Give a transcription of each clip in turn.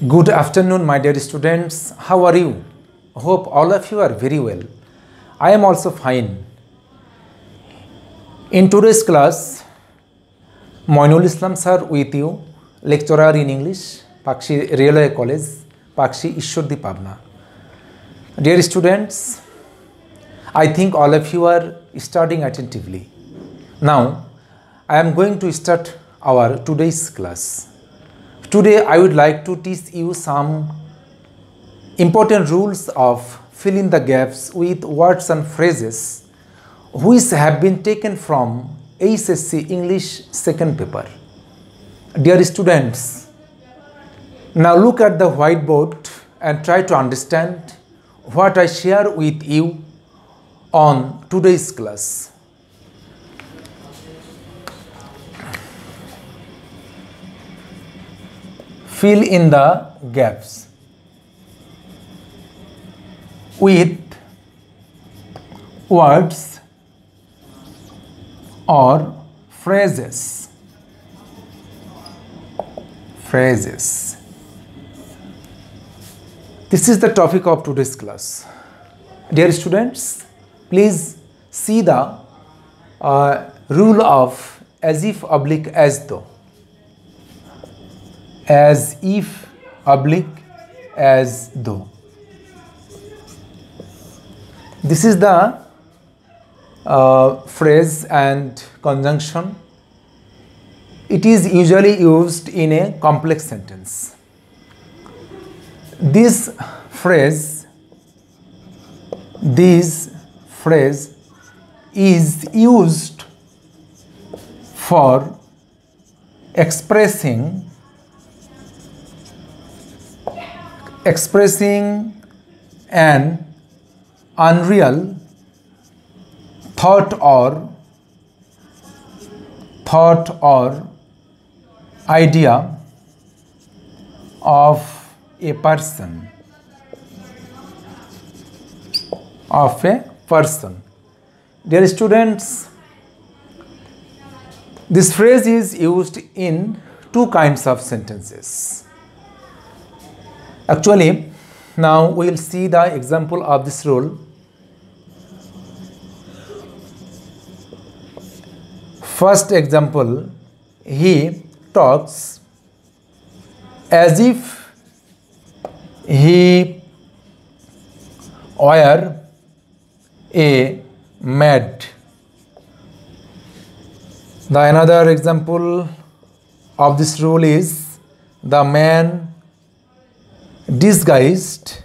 Good afternoon, my dear students. How are you? Hope all of you are very well. I am also fine. In today's class, Moinul Islam sir with you, lecturer in English, Pakshi Railway College, Pakshi Ishwardi Pabna. Dear students, I think all of you are studying attentively. Now, I am going to start our today's class. Today I would like to teach you some important rules of fill in the gaps with words and phrases which have been taken from HSC English second paper. Dear students, now look at the whiteboard and try to understand what I share with you on today's class. Fill in the gaps with words or phrases. This is the topic of today's class. Dear students, please see the rule of as if oblique as though. As if oblique as though. This is the phrase and conjunction. It is usually used in a complex sentence. This phrase is used for expressing an unreal thought or idea of a person. Dear students, this phrase is used in two kinds of sentences. Actually, now we will see the example of this rule. First example, he talks as if he were a maid. The another example of this rule is the man disguised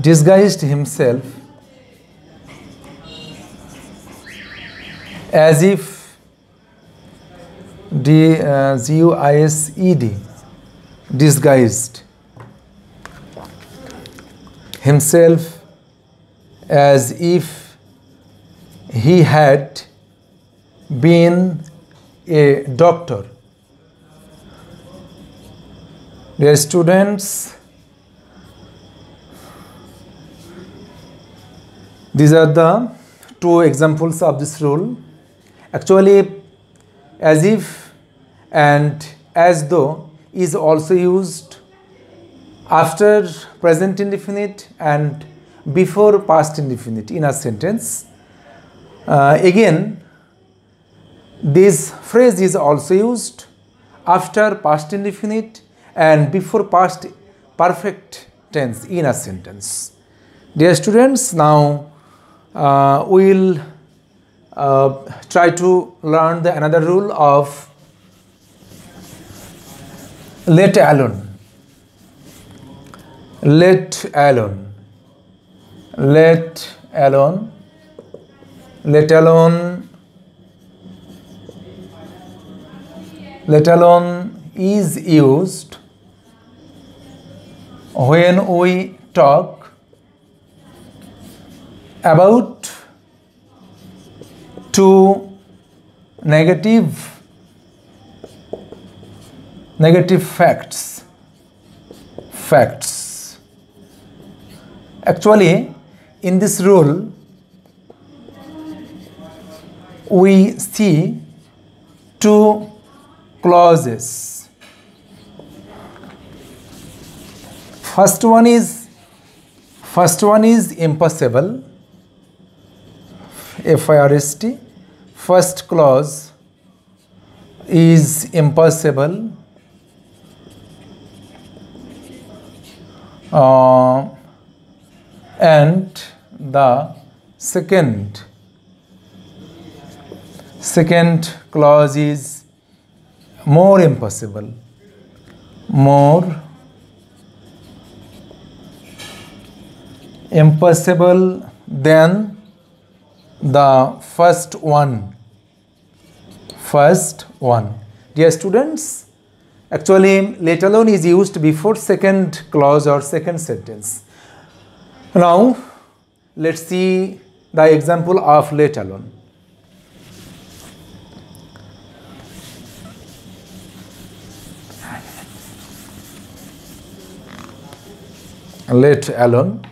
disguised himself as if disguised himself as if he had been a doctor. Dear students, these are the two examples of this rule. Actually, as if and as though is also used after present indefinite and before past indefinite in a sentence. Again, this phrase is also used after past indefinite and before past perfect tense in a sentence. Dear students, now we will try to learn the another rule of let alone. Let alone is used when we talk about two negative facts. Actually, in this rule, we see two clauses. First one is impossible, FIRST. First clause is impossible. And the second clause is more impossible, more impossible than the first one. Dear students, actually let alone is used before second clause or second sentence. Now let's see the example of let alone. Let alone.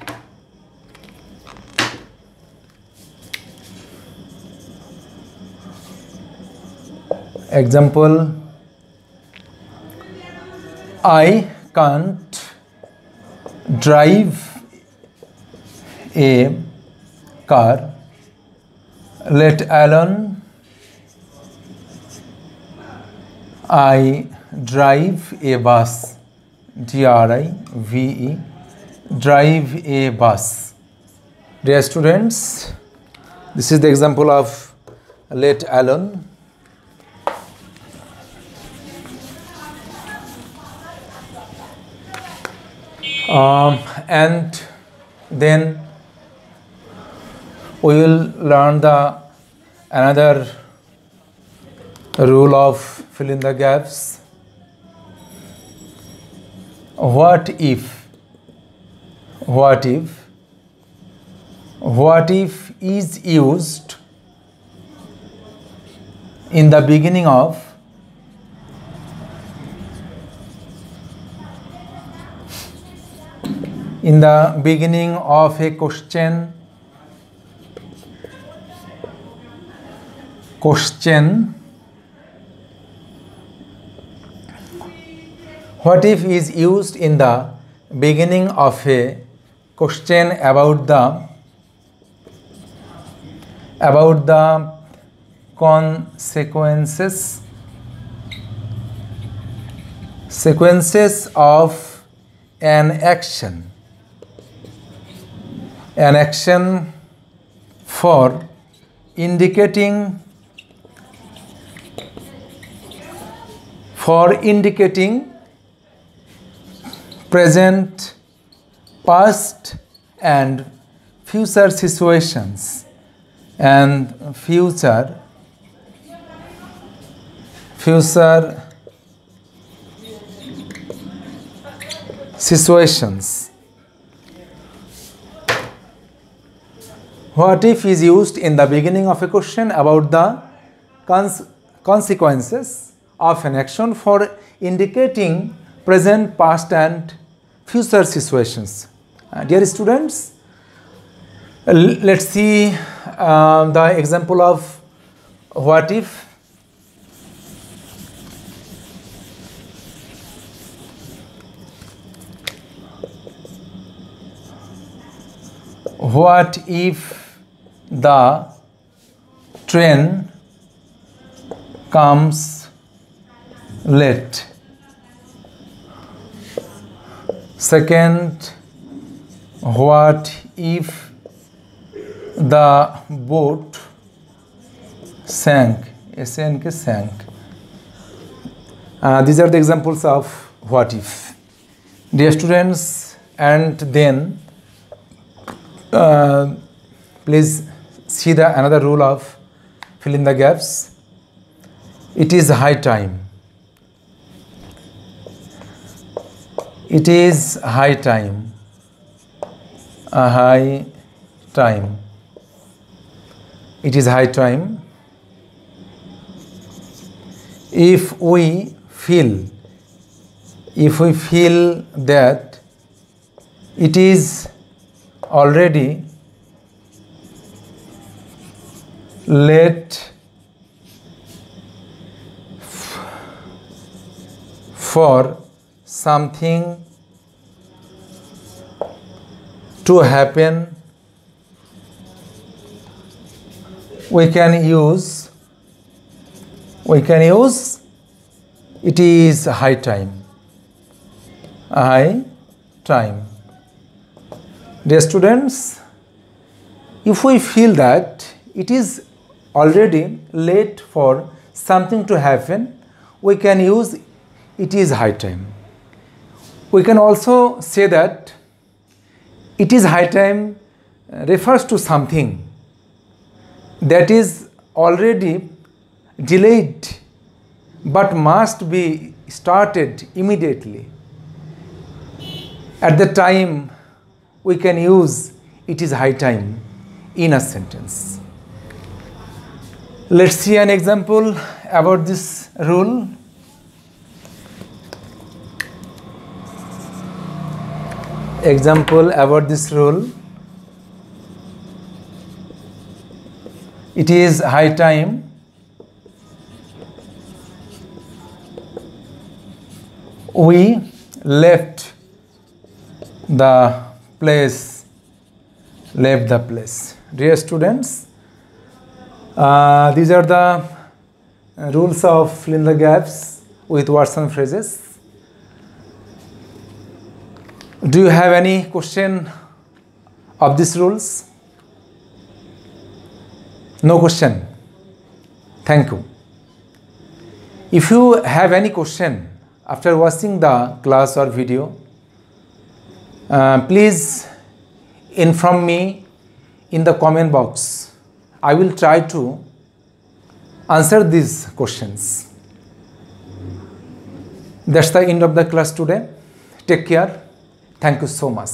Example, I can't drive a car, let alone I drive a bus, DRIVE, drive a bus. Dear students, this is the example of let alone. And then we will learn the another rule of fill in the gaps. What if is used in the beginning of a question what if is used in the beginning of a question about the sequences of an action for indicating present, past and future situations and future situations. What if is used in the beginning of a question about the consequences of an action for indicating present, past and future situations. Dear students, let's see the example of what if. What if the train comes late? Second, what if the boat sank? Sank. These are the examples of what if. Dear students, and then please see the another rule of fill in the gaps. It is high time. It is high time. It is high time. If we feel that it is already late for something to happen, we can use it is high time. Dear students, if we feel that it is already late for something to happen, we can use it is high time. We can also say that it is high time refers to something that is already delayed but must be started immediately. At the time, we can use it is high time in a sentence. Let's see an example about this rule. Example about this rule. It is high time we left the place. Dear students, these are the rules of fill in the gaps with words and phrases. Do you have any question of these rules? No question. Thank you. If you have any question after watching the class or video, please inform me in the comment box. I will try to answer these questions. That's the end of the class today. Take care. Thank you so much.